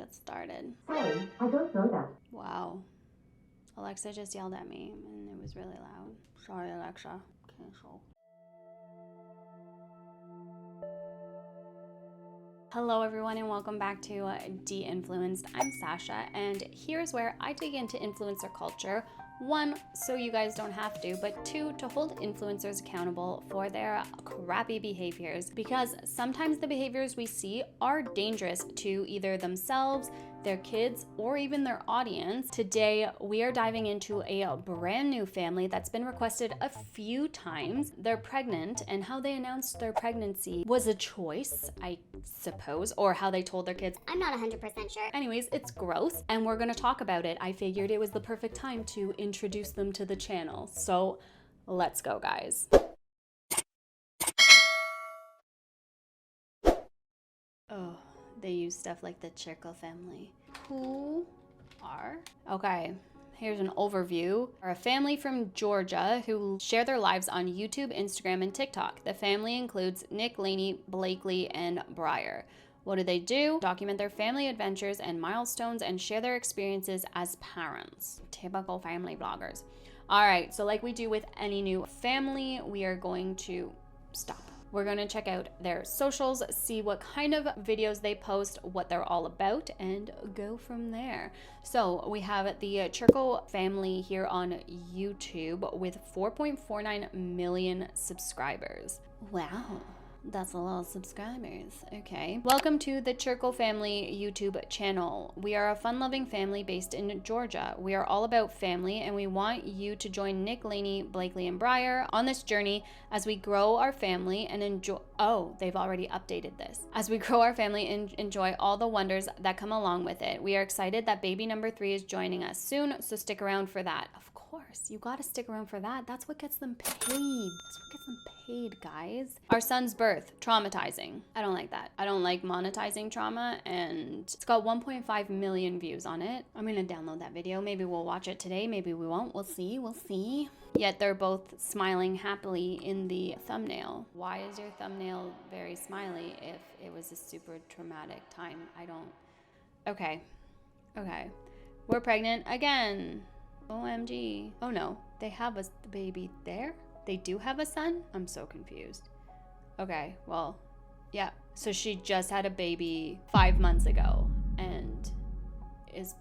get started. Sorry, I don't know that. Wow. Alexa just yelled at me and it was really loud. Sorry, Alexa. Cancel. Hello everyone and welcome back to De-Influenced. I'm Sasha and here's where I dig into influencer culture. One, so you guys don't have to, but two, to hold influencers accountable for their crappy behaviors, because sometimes the behaviors we see are dangerous to either themselves, their kids, or even their audience. Today, we are diving into a brand new family that's been requested a few times. They're pregnant, and how they announced their pregnancy was a choice, I suppose, or how they told their kids. I'm not 100% sure. Anyways, it's gross, and we're gonna talk about it. I figured it was the perfect time to introduce them to the channel. So let's go, guys. Oh, they use stuff like the Churco Family. Who are? Okay, here's an overview. Are a family from Georgia who share their lives on YouTube, Instagram, and TikTok. The family includes Nick, Lainey, Blakely, and Briar. What do? Document their family adventures and milestones and share their experiences as parents. Typical family vloggers. All right, so like we do with any new family, we are going to stop. We're going to check out their socials, see what kind of videos they post, what they're all about, and go from there. So we have the Churco Family here on YouTube with 4.49 million subscribers. Wow. That's a lot of subscribers. Okay. Welcome to the Churco Family YouTube channel. We are a fun-loving family based in Georgia. We are all about family, and we want you to join Nick, Lainey, Blakely, and Briar on this journey as we grow our family and enjoy. Oh, they've already updated this. As we grow our family and enjoy all the wonders that come along with it. We are excited that baby number 3 is joining us soon, so stick around for that. Of course, you gotta stick around for that. That's what gets them paid. That's what gets them paid, guys. Our son's birth, traumatizing. I don't like that. I don't like monetizing trauma, and it's got 1.5 million views on it. I'm gonna download that video. Maybe we'll watch it today. Maybe we won't. We'll see. Yet they're both smiling happily in the thumbnail. Why is your thumbnail very smiley if it was a super traumatic time? Okay. We're pregnant again. OMG. Oh no, they have a baby there? They do have a son? I'm so confused. Okay, well, yeah. So she just had a baby 5 months ago and is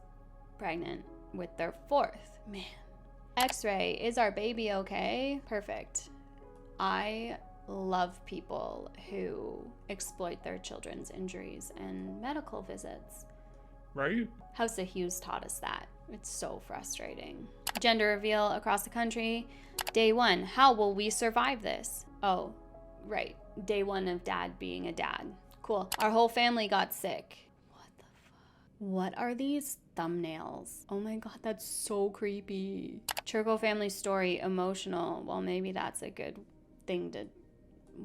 pregnant with their 4th. Man. X-ray, is our baby okay? Perfect. I love people who exploit their children's injuries and medical visits. Right? House of Hughes taught us that. It's so frustrating. Gender reveal across the country. Day 1, how will we survive this? Oh, right. Day 1 of dad being a dad. Cool. Our whole family got sick. What the fuck? What are these thumbnails? Oh my god, that's so creepy. Churco Family story, emotional. Well, maybe that's a good thing to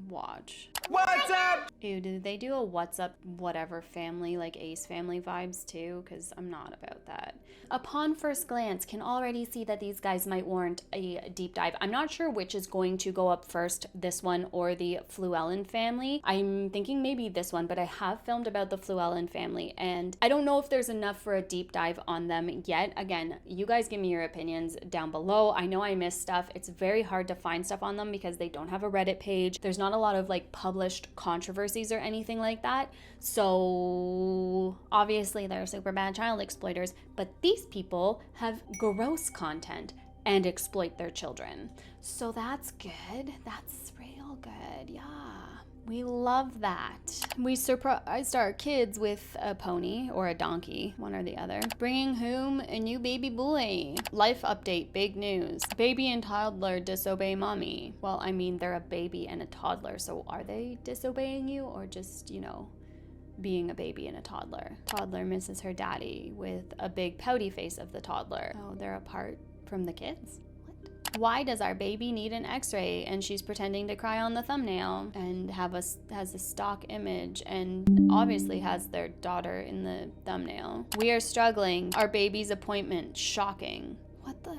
watch. What's up? Ew, did they do a what's up whatever family, like Ace Family vibes too? Because I'm not about that. Upon first glance, can already see that these guys might warrant a deep dive. I'm not sure which is going to go up first, this one or the Fluellen family. I'm thinking maybe this one, but I have filmed about the Fluellen family, and I don't know if there's enough for a deep dive on them yet. Again, you guys give me your opinions down below. I know I missed stuff. It's very hard to find stuff on them because they don't have a Reddit page. There's not a lot of like published controversies or anything like that. So obviously they're super bad child exploiters, but these people have gross content and exploit their children. So that's good. That's real good. Yeah. We love that. We surprised our kids with a pony or a donkey, one or the other. Bringing home a new baby boy. Life update, big news. Baby and toddler disobey mommy. Well, I mean, they're a baby and a toddler, so are they disobeying you or just, you know, being a baby and a toddler? Toddler misses her daddy with a big pouty face of the toddler. Oh, they're apart from the kids? Why does our baby need an x-ray? And she's pretending to cry on the thumbnail and has a stock image and obviously has their daughter in the thumbnail. We are struggling. Our baby's appointment, shocking. What the?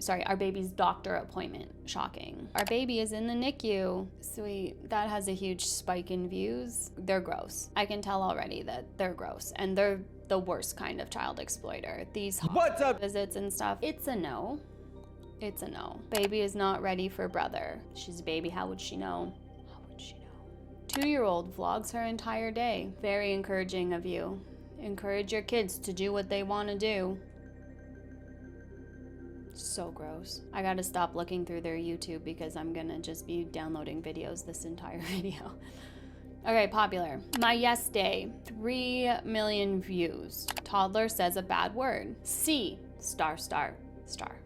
our baby's doctor appointment. Shocking. Our baby is in the NICU. Sweet. That has a huge spike in views. They're gross. I can tell already that they're gross, and they're the worst kind of child exploiter. These visits and stuff, it's a no. It's a no. Baby is not ready for brother. She's a baby. How would she know? How would she know? 2-year-old vlogs her entire day. Very encouraging of you. Encourage your kids to do what they want to do. So gross. I gotta stop looking through their YouTube because I'm gonna just be downloading videos this entire video. Okay, popular. My yes day, 3 million views. Toddler says a bad word. C, star, star, star.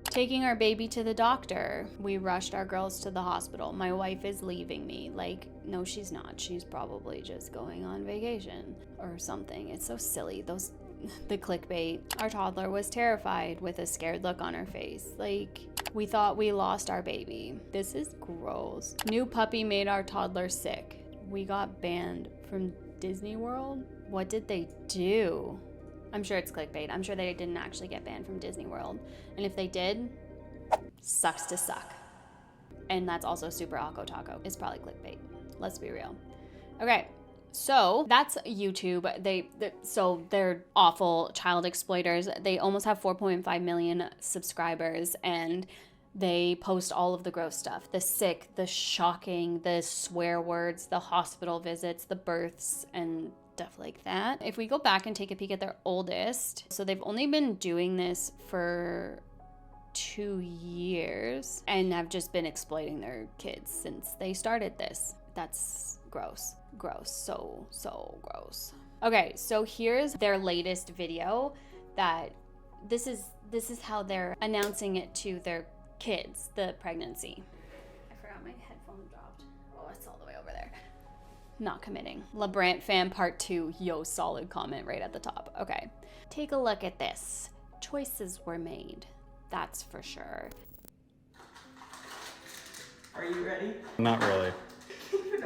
Taking our baby to the doctor. We rushed our girls to the hospital. My wife is leaving me. Like, no, she's not. She's probably just going on vacation or something. It's so silly. The clickbait. Our toddler was terrified with a scared look on her face. Like, we thought we lost our baby. This is gross. New puppy made our toddler sick. We got banned from Disney World? What did they do? I'm sure it's clickbait. I'm sure they didn't actually get banned from Disney World. And if they did, sucks to suck. And that's also super Akko Taco. It's probably clickbait. Let's be real. Okay. So that's YouTube. So they're awful child exploiters. They almost have 4.5 million subscribers, and they post all of the gross stuff. The sick, the shocking, the swear words, the hospital visits, the births, and stuff like that. If we go back and take a peek at their oldest, so they've only been doing this for 2 years and have just been exploiting their kids since they started this. That's gross. Gross. So gross. Okay, so here's their latest video that this is how they're announcing it to their kids, the pregnancy. I forgot my headphone dropped. Oh, it's all the way over there. Not committing. LeBrant fan part 2. Yo, solid comment right at the top. Okay. Take a look at this. Choices were made. That's for sure. Are you ready? Not really.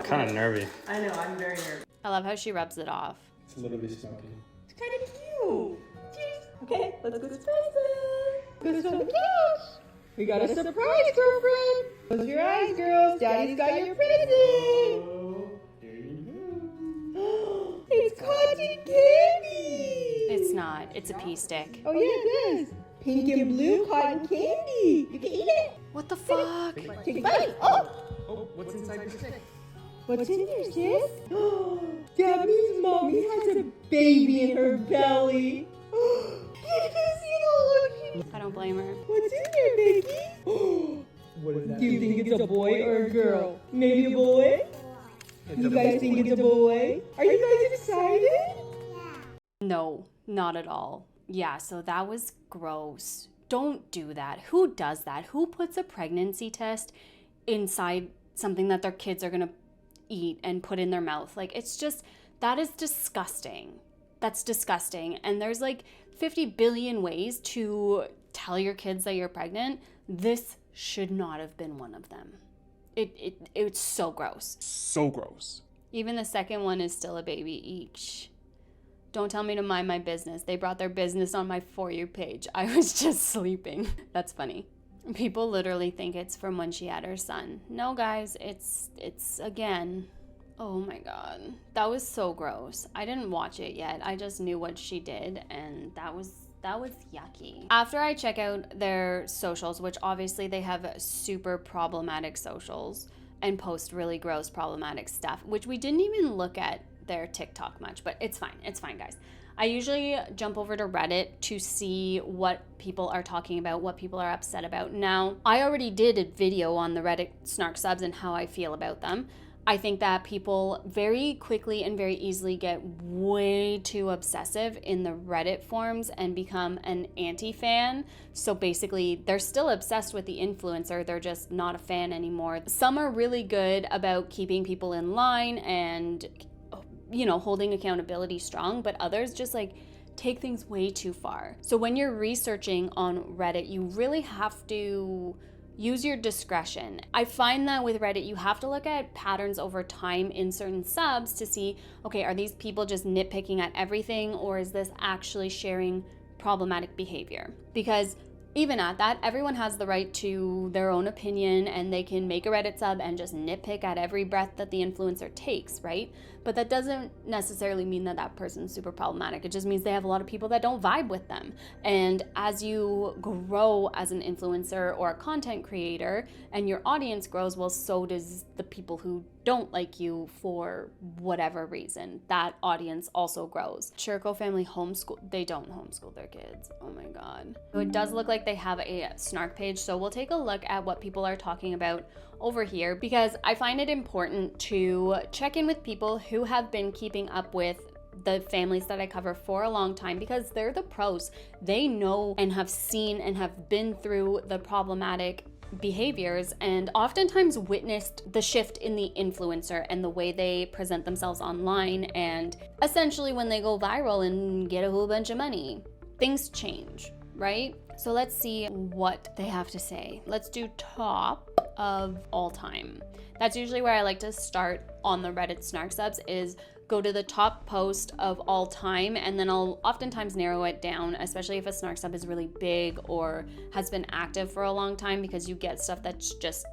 Kind of nervy. I know, I'm very nervous. I love how she rubs it off. It's a little bit smoky. It's kind of cute. Cheers. Okay, let's go to the present. Go to the couch. We got a surprise, girlfriend. Close your eyes, girls. Daddy's got your present. Oh, there you go. It's cotton candy. It's not. It's a pea stick. Oh, yeah, it does. Pink and blue cotton candy. You can eat it. What the fuck? Take a bite. Oh. Oh, what's inside your stick? What's in there, sis? That means Mommy has a baby in her belly. I don't blame her. What's in there, Becky? What is that? Do you think it's a boy or a girl? Maybe a boy? You guys think it's a boy? Are you guys excited? No, not at all. Yeah, so that was gross. Don't do that. Who does that? Who puts a pregnancy test inside something that their kids are gonna eat and put in their mouth? Like, it's just, that is disgusting. That's disgusting. And there's like 50 billion ways to tell your kids that you're pregnant. This should not have been one of them. It's so gross. So gross. Even the second one is still a baby each. Don't tell me to mind my business. They brought their business on my For You page. I was just sleeping. That's funny. People literally think it's from when she had her son. No, guys, it's again. Oh my God. That was so gross. I didn't watch it yet. I just knew what she did, and that was yucky. After I check out their socials, which obviously they have super problematic socials and post really gross problematic stuff, which we didn't even look at their TikTok much, but it's fine. It's fine, guys. I usually jump over to Reddit to see what people are talking about, what people are upset about. Now, I already did a video on the Reddit snark subs and how I feel about them. I think that people very quickly and very easily get way too obsessive in the Reddit forums and become an anti-fan. So basically, they're still obsessed with the influencer, they're just not a fan anymore. Some are really good about keeping people in line and, you know, holding accountability strong, but others just like take things way too far. So when you're researching on Reddit, you really have to use your discretion. I find that with Reddit, you have to look at patterns over time in certain subs to see, okay, are these people just nitpicking at everything, or is this actually sharing problematic behavior? Because even at that, everyone has the right to their own opinion, and they can make a Reddit sub and just nitpick at every breath that the influencer takes, right? But that doesn't necessarily mean that that person's super problematic. It just means they have a lot of people that don't vibe with them. And as you grow as an influencer or a content creator and your audience grows, well, so does the people who don't like you for whatever reason. That audience also grows. Churco Family they don't homeschool their kids. Oh my God. So it does look like they have a snark page. So we'll take a look at what people are talking about over here, because I find it important to check in with people who have been keeping up with the families that I cover for a long time, because they're the pros. They know and have seen and have been through the problematic behaviors and oftentimes witnessed the shift in the influencer and the way they present themselves online, and essentially when they go viral and get a whole bunch of money, things change, right? So let's see what they have to say. Let's do top of all time. That's usually where I like to start on the Reddit snark subs, is go to the top post of all time, and then I'll oftentimes narrow it down, especially if a snark sub is really big or has been active for a long time, because you get stuff that's just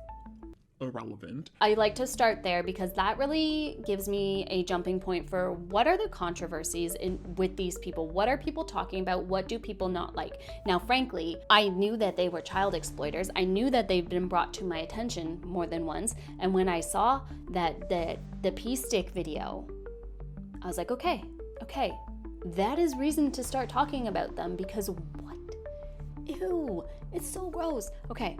Irrelevant. I like to start there because that really gives me a jumping point for what are the controversies with these people. What are people talking about? What do people not like? Now, frankly, I knew that they were child exploiters. I knew that they've been brought to my attention more than once. And when I saw that the pea stick video, I was like, okay, that is reason to start talking about them, because what? Ew, it's so gross. Okay,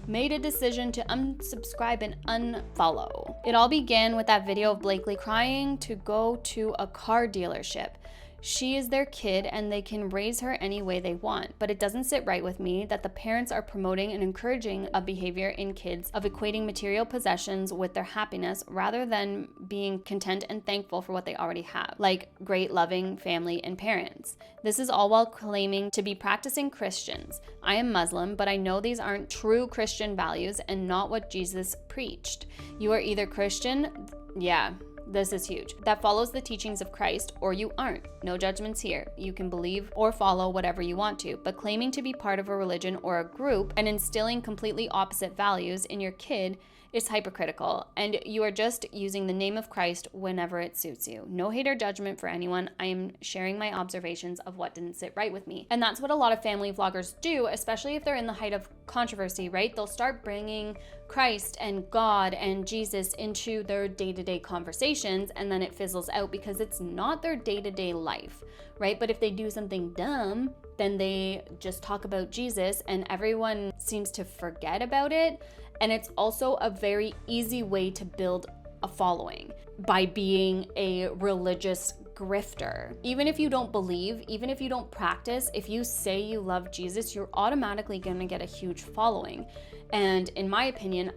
made a decision to unsubscribe and unfollow. It all began with that video of Blakely crying to go to a car dealership. She is their kid and they can raise her any way they want, but it doesn't sit right with me that the parents are promoting and encouraging a behavior in kids of equating material possessions with their happiness rather than being content and thankful for what they already have, like great loving family and parents. This is all while claiming to be practicing Christians. I am Muslim, but I know these aren't true Christian values and not what Jesus preached. You are either Christian, this is huge, that follows the teachings of Christ, or you aren't. No judgments here. You can believe or follow whatever you want to, but claiming to be part of a religion or a group and instilling completely opposite values in your kid is hypocritical, and you are just using the name of Christ whenever it suits you. No hate or judgment for anyone. I am sharing my observations of what didn't sit right with me. And that's what a lot of family vloggers do, especially if they're in the height of controversy, right? They'll start bringing Christ and God and Jesus into their day-to-day conversations, and then it fizzles out because it's not their day-to-day life, right? But if they do something dumb, then they just talk about Jesus and everyone seems to forget about it. And it's also a very easy way to build a following by being a religious grifter. Even if you don't believe, even if you don't practice, if you say you love Jesus, you're automatically going to get a huge following. And in my opinion,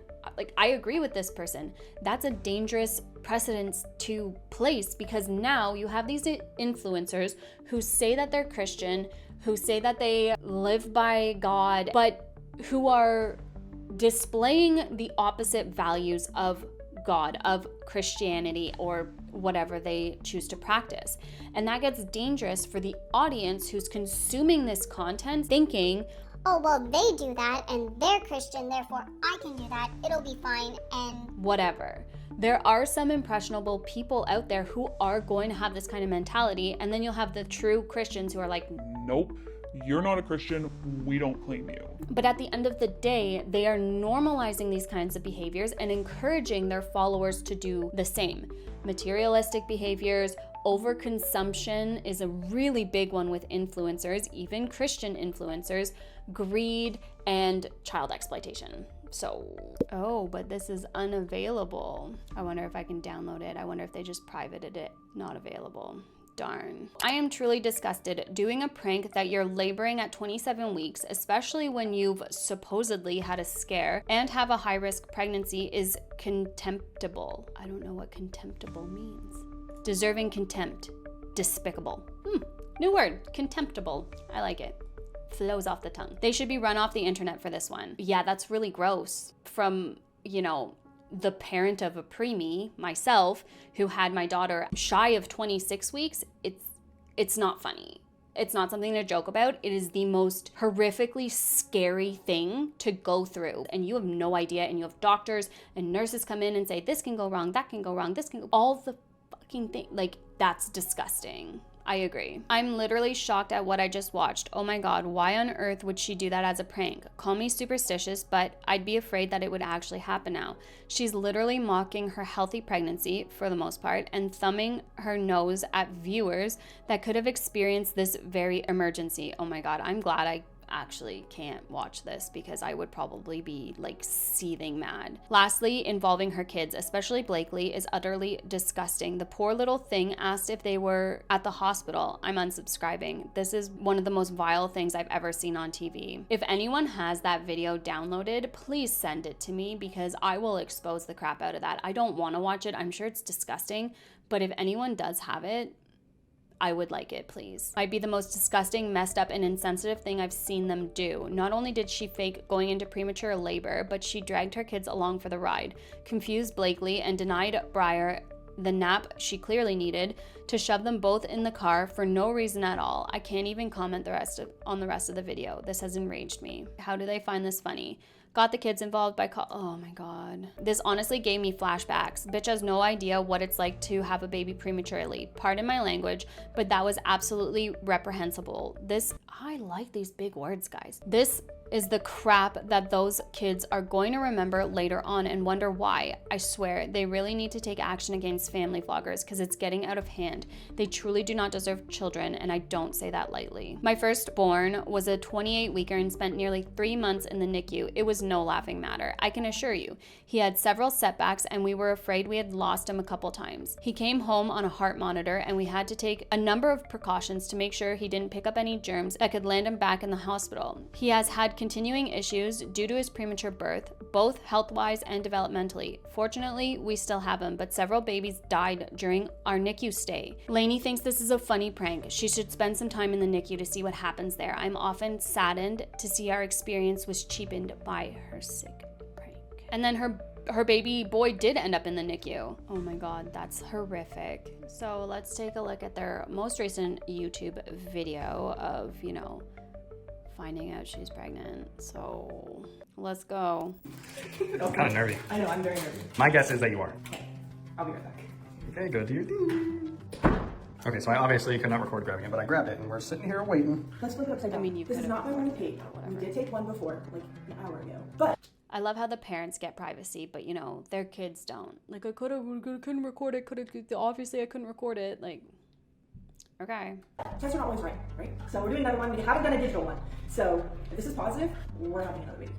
I agree with this person. That's a dangerous precedent to place, because now you have these influencers who say that they're Christian, who say that they live by God, but who are displaying the opposite values of God, of Christianity, or whatever they choose to practice. And that gets dangerous for the audience who's consuming this content, thinking, oh, well, they do that and they're Christian, therefore I can do that, it'll be fine, and whatever. There are some impressionable people out there who are going to have this kind of mentality, and then you'll have the true Christians who are like, Nope, you're not a Christian, we don't claim you. But at the end of the day, they are normalizing these kinds of behaviors and encouraging their followers to do the same. Materialistic behaviors, overconsumption is a really big one with influencers, even Christian influencers, greed, and child exploitation. So, oh, but this is unavailable. I wonder if I can download it. I wonder if they just privated it. Not available. Darn. I am truly disgusted. Doing a prank that you're laboring at 27 weeks, especially when you've supposedly had a scare and have a high-risk pregnancy, is contemptible. I don't know what contemptible means. Deserving contempt. Despicable. New word. Contemptible. I like it. Flows off the tongue. They should be run off the internet for this one. Yeah, that's really gross. From, the parent of a preemie, myself, who had my daughter shy of 26 weeks, it's not funny. It's not something to joke about. It is the most horrifically scary thing to go through. And you have no idea. And you have doctors and nurses come in and say, this can go wrong, that can go wrong, this can go, all the fucking thing. Like, that's disgusting. I agree. I'm literally shocked at what I just watched. Oh my God, why on earth would she do that as a prank? Call me superstitious, but I'd be afraid that it would actually happen now. She's literally mocking her healthy pregnancy, for the most part, and thumbing her nose at viewers that could have experienced this very emergency. Oh my God, I'm glad I actually can't watch this because I would probably be like seething mad. Lastly, involving her kids, especially Blakely, is utterly disgusting. The poor little thing asked if they were at the hospital. I'm unsubscribing. This is one of the most vile things I've ever seen on TV. If anyone has that video downloaded, please send it to me because I will expose the crap out of that. I don't want to watch it. I'm sure it's disgusting, but if anyone does have it, I would like it, please. Might be the most disgusting, messed up, and insensitive thing I've seen them do. Not only did she fake going into premature labor, but she dragged her kids along for the ride, confused Blakely, and denied Briar the nap she clearly needed to shove them both in the car for no reason at all. I can't even comment on the rest of the video. This has enraged me. How do they find this funny? Got the kids involved by oh my God. This honestly gave me flashbacks. Bitch has no idea what it's like to have a baby prematurely. Pardon my language, but that was absolutely reprehensible. I like these big words, guys. This is the crap that those kids are going to remember later on and wonder why. I swear, they really need to take action against family vloggers because it's getting out of hand. They truly do not deserve children, and I don't say that lightly. My firstborn was a 28-weeker and spent nearly 3 months in the NICU. It was no laughing matter, I can assure you. He had several setbacks and we were afraid we had lost him a couple times. He came home on a heart monitor and we had to take a number of precautions to make sure he didn't pick up any germs that could land him back in the hospital. He has had continuing issues due to his premature birth, both health-wise and developmentally. Fortunately, we still have him, but several babies died during our NICU stay. Lainey thinks this is a funny prank. She should spend some time in the NICU to see what happens there. I'm often saddened to see our experience was cheapened by her sick prank. And then her baby boy did end up in the NICU. Oh my God, that's horrific. So let's take a look at their most recent YouTube video of, finding out she's pregnant. So let's go. I'm kind of nervy. I know, I'm very nervous. My guess is that you are. Okay, I'll be right back. Okay, go do your thing. Okay, so I obviously could not record grabbing it, but I grabbed it and we're sitting here waiting. Let's flip it upside down. I mean, you this is could've not my morning page. whatever. We did take one before, like an hour ago. But I love how the parents get privacy, but their kids don't. Like, I couldn't record it, obviously I couldn't record it, like, okay. tests are not always right? So we're doing another one. We haven't done a digital one. So if this is positive, we're having another week.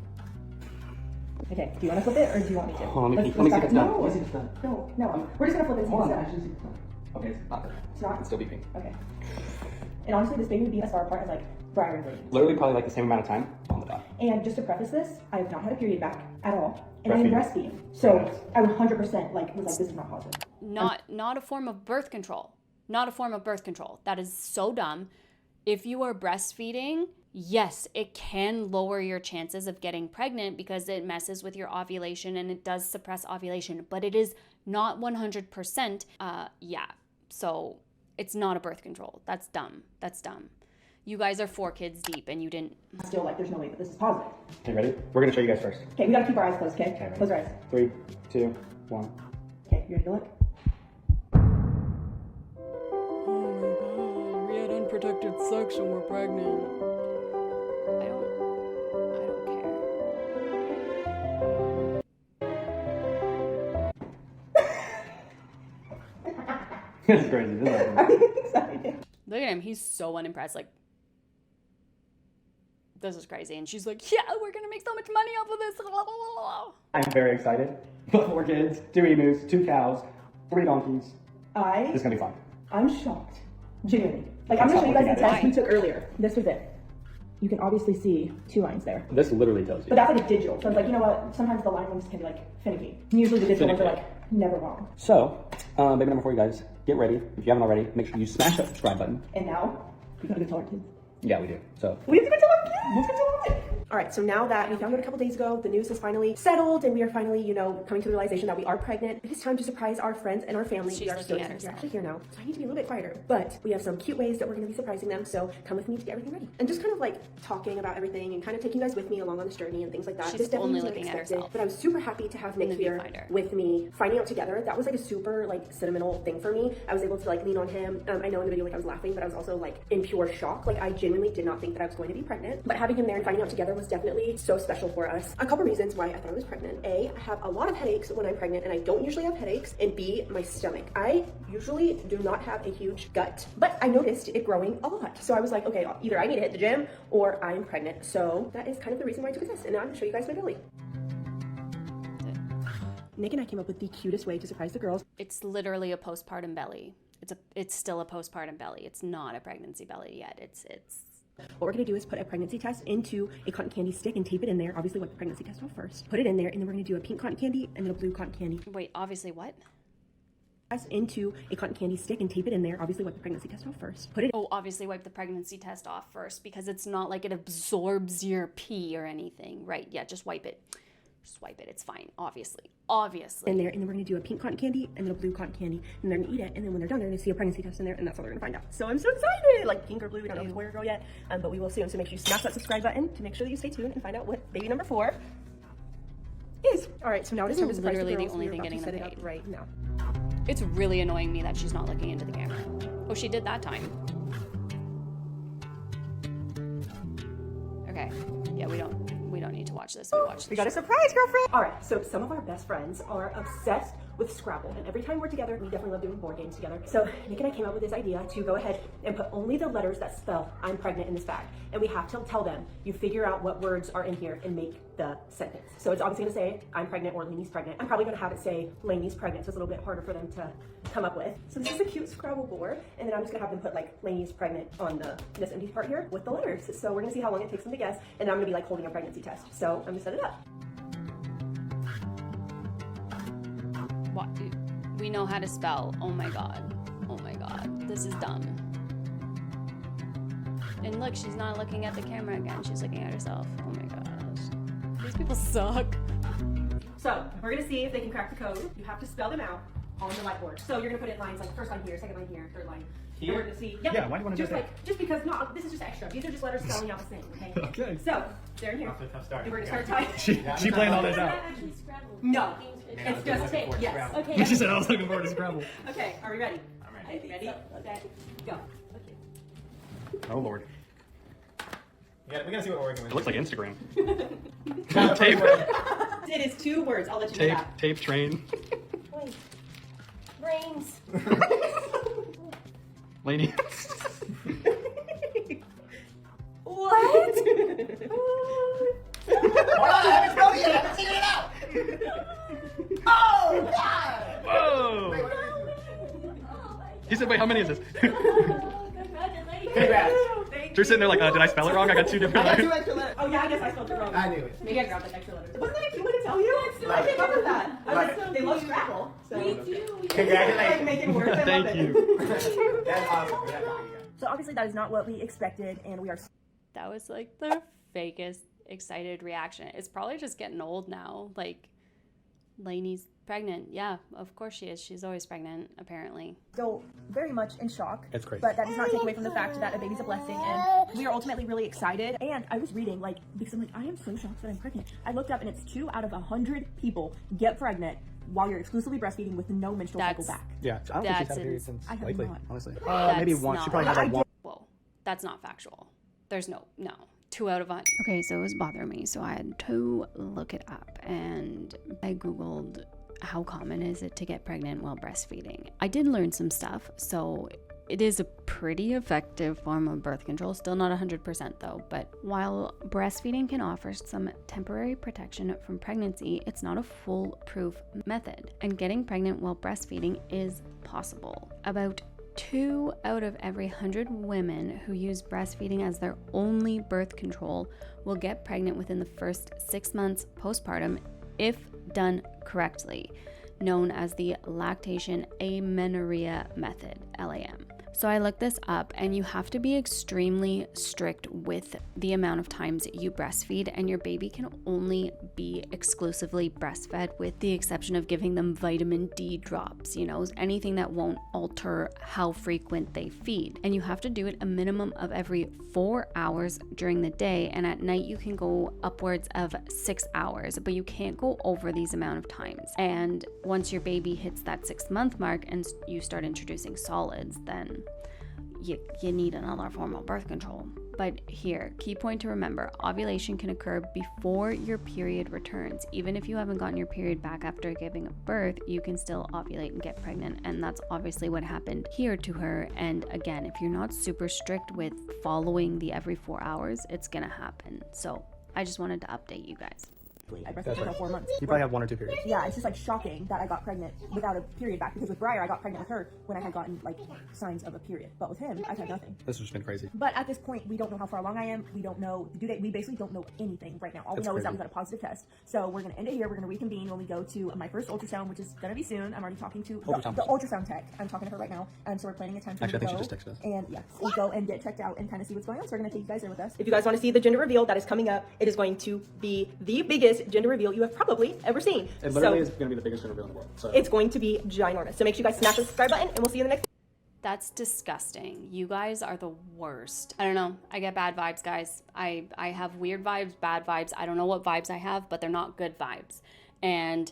Okay, do you want to flip it or do you want me to? Oh, let me see if it's done. Let me see if it's done. No. We're just going to flip it and see Hold if on, it's done. Okay, it's not. It's not? It's still beeping. Okay. And honestly, this baby would be as far apart as like Briar and Brady. Literally probably like the same amount of time on the dot. And just to preface this, I have not had a period back at all. And I'm breastfeeding. So I would 100% was like, this is not positive. Not a form of birth control. Not a form of birth control. That is so dumb. If you are breastfeeding, yes, it can lower your chances of getting pregnant because it messes with your ovulation and it does suppress ovulation, but it is not 100%. So it's not a birth control. That's dumb. You guys are 4 kids deep and you didn't. Still, like, there's no way that this is positive. Okay, ready? We're gonna show you guys first. Okay, we gotta keep our eyes closed, okay? Okay, Close our eyes. 3, 2, 1. Okay, you ready to look? Oh my God, we had unprotected sex and we're pregnant. I don't care. This is crazy. This is awesome. Look at him, he's so unimpressed, like, this is crazy. And she's like, yeah, we're gonna make so much money off of this. I'm very excited. 4 kids, 2 emus, 2 cows, 3 donkeys. This is gonna be fun. I'm shocked. Genuinely. Like, I'm gonna show you guys the test we took earlier. This was it. You can obviously see 2 lines there. This literally tells you. But that's like a digital. So it's like, you know what? Sometimes the line ones can be like finicky. Usually the digital ones are like never wrong. So, baby number 4, you guys, get ready. If you haven't already, make sure you smash that subscribe button. And now, we gotta go tell our kids. Yeah, we do. So, We have to go tell our kids! Let's go tell our All right, so now that we found out a couple days ago, the news is finally settled and we are finally, coming to the realization that we are pregnant. It is time to surprise our friends and our family. She's we are so looking at excited. You're herself. actually here now, so I need to be a little bit quieter. But we have some cute ways that we're gonna be surprising them, so come with me to get everything ready. And just kind of like talking about everything and kind of taking you guys with me along on this journey and things like that. She's This definitely only was looking at unexpected, herself. but I was super happy to have Nick the here viewfinder. with me, finding out together. That was like a super like sentimental thing for me. I was able to like lean on him. I know in the video like I was laughing, but I was also like in pure shock. Like I genuinely did not think that I was going to be pregnant, but having him there and finding out together was definitely so special for us. A couple reasons why I thought I was pregnant. A, I have a lot of headaches when I'm pregnant and I don't usually have headaches. And B, my stomach. I usually do not have a huge gut, but I noticed it growing a lot. So I was like, okay, either I need to hit the gym or I'm pregnant. So that is kind of the reason why I took a test. And now I'm gonna show you guys my belly. Nick and I came up with the cutest way to surprise the girls. It's literally a postpartum belly. It's still a postpartum belly. It's not a pregnancy belly yet. It's What we're gonna do is put a pregnancy test into a cotton candy stick and tape it in there. Obviously, wipe the pregnancy test off first. Put it in there, and then we're gonna do a pink cotton candy and then a blue cotton candy. Wait, obviously what? Into a cotton candy stick and tape it in there. Obviously, wipe the pregnancy test off first. Put it Oh, obviously wipe the pregnancy test off first because it's not like it absorbs your pee or anything, right? Yeah, just wipe it. Just wipe it. It's fine. Obviously. in there, and then we're gonna do a pink cotton candy and then a blue cotton candy, and they're gonna eat it, and then when they're done, they're gonna see a pregnancy test in there, and that's what they're gonna find out. So I'm so excited! Like pink or blue, we don't know if it's boy or girl yet, but we will soon. So make sure you smash that subscribe button to make sure that you stay tuned and find out what baby number 4 is. All right, so now it is time to surprise the literally the girls. only We're thing about to getting set them it up paid. right now. It's really annoying me that she's not looking into the camera. Oh, she did that time. Okay. Yeah, we don't need to watch this. We watch this. We got a surprise, girlfriend! All right, so some of our best friends are obsessed with Scrabble, and every time we're together, we definitely love doing board games together. So Nick and I came up with this idea to go ahead and put only the letters that spell I'm pregnant in this bag. And we have to tell them, you figure out what words are in here and make the sentence. So it's obviously gonna say, I'm pregnant or Lainey's pregnant. I'm probably gonna have it say Lainey's pregnant, so it's a little bit harder for them to come up with. So this is a cute Scrabble board, and then I'm just gonna have them put like Lainey's pregnant on this empty part here with the letters. So we're gonna see how long it takes them to guess, and then I'm gonna be like holding a pregnancy test. So I'm gonna set it up. What? We know how to spell. Oh my god. Oh my god. This is dumb. And look, she's not looking at the camera again. She's looking at herself. Oh my gosh. These people suck. So we're gonna see if they can crack the code. You have to spell them out on the whiteboard. So you're gonna put in lines like first line here, second line here, third line. Here? And we're gonna see. Yep. Yeah, why do you wanna do just that? just because this is just extra. These are just letters spelling out the same. Okay. Okay. So they're in here. Off to a tough start. And we're gonna start typing. She planned all this out. No, it's just tape. Yes. Okay. She said I was looking forward to Scrabble. Okay. Are we ready? I'm ready. Ready? Set. Go. Oh Lord. We gotta see what we're working with. It looks like Instagram. Tape. It is 2 words. I'll let you know that. Tape train. Wait. Brains. Lady. What? Hold on, I haven't spelled it yet. I haven't figured it out. Oh God! Whoa! Wait, what are we- He said, wait, how many is this? Congrats. You're sitting there like, did I spell it wrong? I got 2 different I got 2 letters. extra letters. Oh yeah, I guess I spelled it wrong. I knew it. Maybe I grabbed like extra letters. Wasn't that a cute one to tell you? I came up with that. They love Scrabble. So. Congratulations. Like making words. I love Thank it. you. That's awesome. That's awesome. So obviously that is not what we expected, and we are. That was like the fakest excited reaction. It's probably just getting old now. Like, Lainey's pregnant. Yeah, of course she is. She's always pregnant, apparently. Still very much in shock. It's crazy. But that does not take away from the fact that a baby's a blessing, and we are ultimately really excited. And I was reading, like, because I'm like, I am so shocked that I'm pregnant. I looked up, and it's 2 out of 100 people get pregnant while you're exclusively breastfeeding with no menstrual cycle back. Yeah, I don't think she's had a period That's since I have lately, not. honestly. That's Maybe once. She not- probably had like one. Whoa, that's not factual. There's no. 2 out of 100. Okay, so it was bothering me, so I had to look it up, and I Googled how common is it to get pregnant while breastfeeding. I did learn some stuff, so it is a pretty effective form of birth control. Still not 100% though, but while breastfeeding can offer some temporary protection from pregnancy, it's not a foolproof method, and getting pregnant while breastfeeding is possible. About 2 out of every 100 women who use breastfeeding as their only birth control will get pregnant within the first 6 months postpartum if done correctly, known as the lactation amenorrhea method, LAM. So I looked this up, and you have to be extremely strict with the amount of times you breastfeed, and your baby can only be exclusively breastfed with the exception of giving them vitamin D drops, you know, anything that won't alter how frequent they feed. And you have to do it a minimum of every 4 hours during the day, and at night you can go upwards of 6 hours, but you can't go over these amount of times. And once your baby hits that 6-month mark and you start introducing solids, then you need another form of birth control. But here, key point to remember, ovulation can occur before your period returns. Even if you haven't gotten your period back after giving birth, you can still ovulate and get pregnant. And that's obviously what happened here to her. And again, if you're not super strict with following the every 4 hours, it's gonna happen. So I just wanted to update you guys. I breastfed for about 4 months. You probably have 1 or 2 periods. Yeah, it's just like shocking that I got pregnant without a period back, because with Briar I got pregnant with her when I had gotten like signs of a period, but with him I've had nothing. This has just been crazy. But at this point we don't know how far along I am. We don't know the due date. We basically don't know anything right now. All we know is that we got a positive test. So we're gonna end it here. We're gonna reconvene when we go to my first ultrasound, which is gonna be soon. I'm already talking to the ultrasound tech. I'm talking to her right now, and so we're planning a time for Actually, I think to she go. just texted us. And yeah, we'll go and get checked out and kind of see what's going on. So we're gonna take you guys there with us. If you guys want to see the gender reveal that is coming up, it is going to be the biggest gender reveal you have probably ever seen. It literally is going to be the biggest reveal in the world. So It's going to be ginormous. So make sure you guys smash the subscribe button, and we'll see you in the next. That's disgusting. You guys are the worst. I don't know. I get bad vibes, guys. I have weird vibes, bad vibes. I don't know what vibes I have, but they're not good vibes. And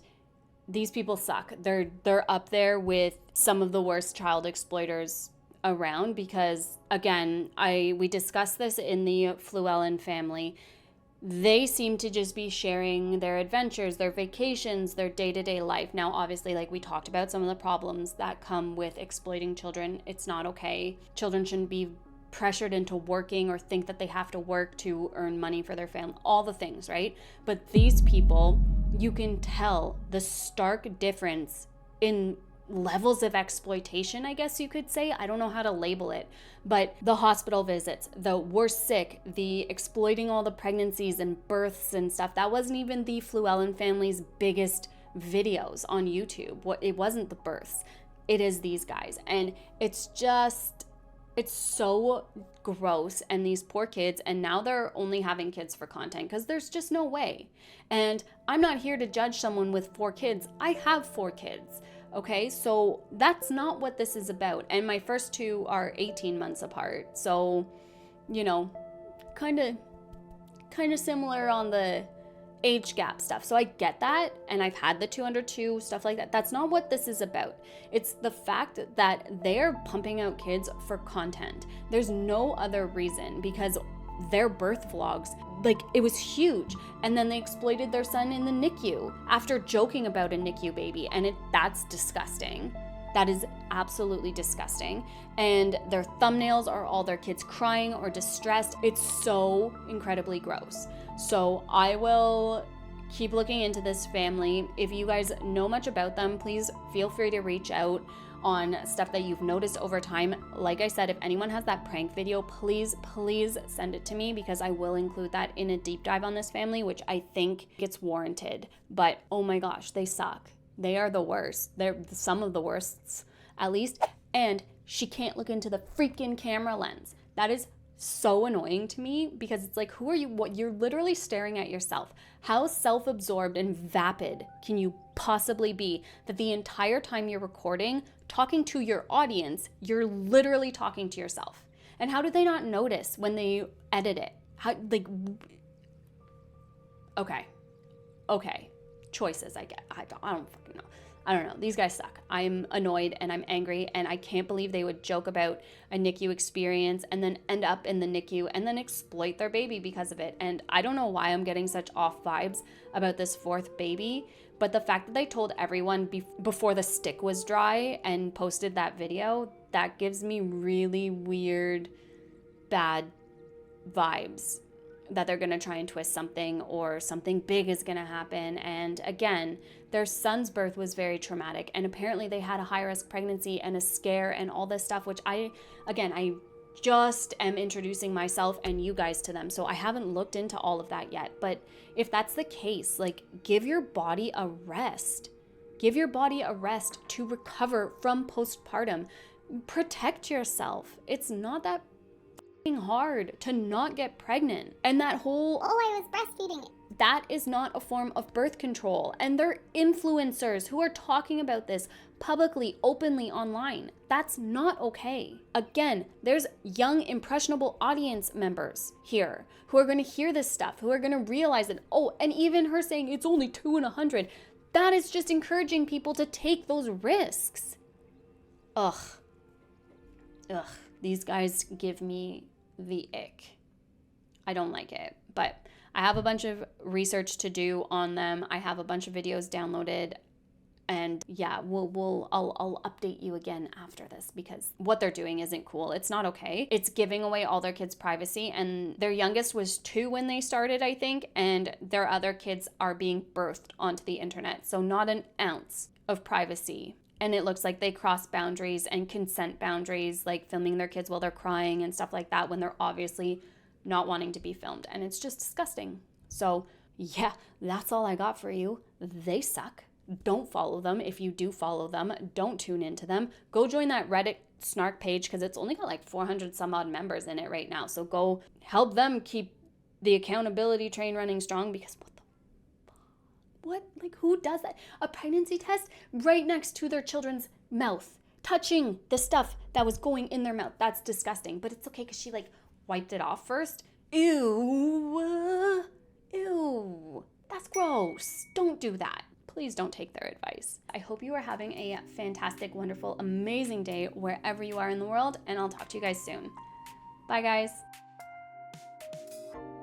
these people suck. They're up there with some of the worst child exploiters around, because again, we discussed this in the Fluellen family. They seem to just be sharing their adventures, their vacations, their day-to-day life. Now, obviously, like we talked about, some of the problems that come with exploiting children. It's not okay. Children shouldn't be pressured into working or think that they have to work to earn money for their family, all the things, right? But these people, you can tell the stark difference in levels of exploitation, I guess you could say. I don't know how to label it, but the hospital visits, the we're sick, the exploiting all the pregnancies and births and stuff, that wasn't even the Fluellen family's biggest videos on YouTube. It wasn't the births. It is these guys. And it's so gross. And these poor kids, and now they're only having kids for content, because there's just no way. And I'm not here to judge someone with 4 kids. I have 4 kids. Okay, so that's not what this is about. And my first 2 are 18 months apart. So, you know, kind of similar on the age gap stuff. So I get that, and I've had the 2 under 2, stuff like that. That's not what this is about. It's the fact that they're pumping out kids for content. There's no other reason, because their birth vlogs, like, it was huge. And then they exploited their son in the NICU after joking about a NICU baby, and that's disgusting. That is absolutely disgusting. And their thumbnails are all their kids crying or distressed. It's so incredibly gross. So I will keep looking into this family. If you guys know much about them, please feel free to reach out on stuff that you've noticed over time. Like I said, if anyone has that prank video, please send it to me, because I will include that in a deep dive on this family, which I think gets warranted. But oh my gosh, they suck. They are the worst. They're some of the worsts, at least. And she can't look into the freaking camera lens. That is so annoying to me, because it's like, who are you? What, you're literally staring at yourself. How self-absorbed and vapid can you possibly be that the entire time you're recording, talking to your audience, you're literally talking to yourself? And how do they not notice when they edit it? How, like, okay, choices I get. I don't fucking know. I don't know. These guys suck. I'm annoyed and I'm angry, and I can't believe they would joke about a NICU experience and then end up in the NICU and then exploit their baby because of it. And I don't know why I'm getting such off vibes about this 4th baby, but the fact that they told everyone before the stick was dry and posted that video, that gives me really weird, bad vibes that they're going to try and twist something, or something big is going to happen. And again, their son's birth was very traumatic, and apparently they had a high-risk pregnancy and a scare and all this stuff, which I just am introducing myself and you guys to them, so I haven't looked into all of that yet. But if that's the case, like, give your body a rest. Give your body a rest to recover from postpartum. protect yourself. It's not that hard to not get pregnant. And that whole, Oh, I was breastfeeding. that is not a form of birth control. And they're influencers who are talking about this publicly, openly online. That's not okay. Again, there's young, impressionable audience members here who are going to hear this stuff, who are going to realize that, oh, and even her saying it's only 2 in 100, that is just encouraging people to take those risks. Ugh. These guys give me the ick. I don't like it, but I have a bunch of research to do on them. I have a bunch of videos downloaded, and yeah, I'll update you again after this, because what they're doing isn't cool. It's not okay. It's giving away all their kids' privacy, and their youngest was 2 when they started, I think, and their other kids are being birthed onto the internet. So not an ounce of privacy. And it looks like they cross boundaries and consent boundaries, like filming their kids while they're crying and stuff like that when they're obviously not wanting to be filmed. And it's just disgusting. So yeah, that's all I got for you. They suck. Don't follow them. If you do follow them, don't tune into them. Go join that Reddit snark page, because it's only got like 400 some odd members in it right now. So go help them keep the accountability train running strong, because what? Like, who does that? A pregnancy test right next to their children's mouth, touching the stuff that was going in their mouth. That's disgusting. But it's okay because she like wiped it off first. Ew. Ew. That's gross. Don't do that. Please don't take their advice. I hope you are having a fantastic, wonderful, amazing day wherever you are in the world, and I'll talk to you guys soon. Bye, guys.